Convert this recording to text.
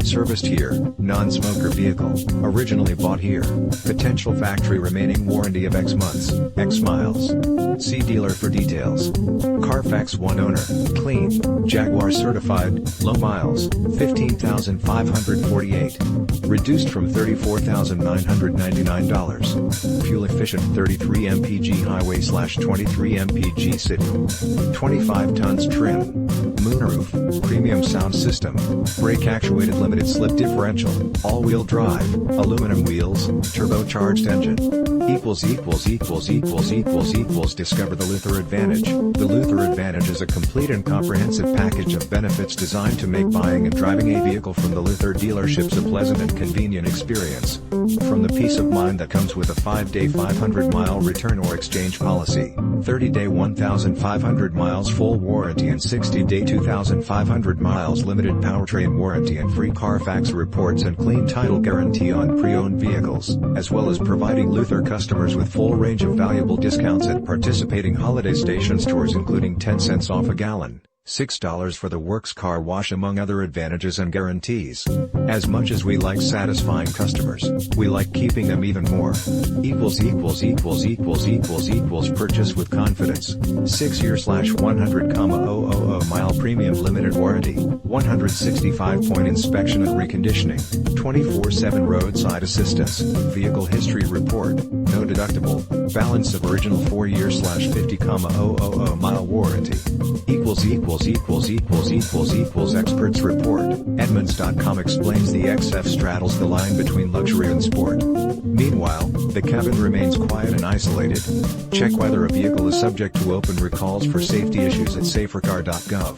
Serviced here, non-smoker vehicle, originally bought here, potential factory remaining warranty of X months, X miles. See dealer for details. Carfax one owner, clean, Jaguar certified, low miles, 15,548. Reduced from $34,999. Fuel efficient 33 mpg highway/23 mpg city. 25 tons trim. Moonroof, premium sound system, brake actuated limited slip differential, all-wheel drive, aluminum wheels, turbocharged engine. Discover the Luther Advantage. The Luther Advantage is a complete and comprehensive package of benefits designed to make buying and driving a vehicle from the Luther dealerships a pleasant and convenient experience. From the peace of mind that comes with a 5-day 500-mile return or exchange policy, 30-day 1,500 miles full warranty and 60-day 2,500 miles limited powertrain warranty and free Carfax reports and clean title guarantee on pre-owned vehicles, as well as providing Luther customers with full range of valuable discounts at participating holiday station stores including 10 cents off a gallon, $6 for the works car wash among other advantages and guarantees. As much as we like satisfying customers, we like keeping them even more. Purchase with confidence. 6-year/100,000 mile premium limited warranty, 165-point inspection and reconditioning, 24/7 roadside assistance, vehicle history report, no deductible, balance of original 4-year/50,000 mile warranty. Experts report. Edmunds.com explains the XF straddles the line between luxury and sport. Meanwhile, the cabin remains quiet and isolated. Check whether a vehicle is subject to open recalls for safety issues at safercar.gov.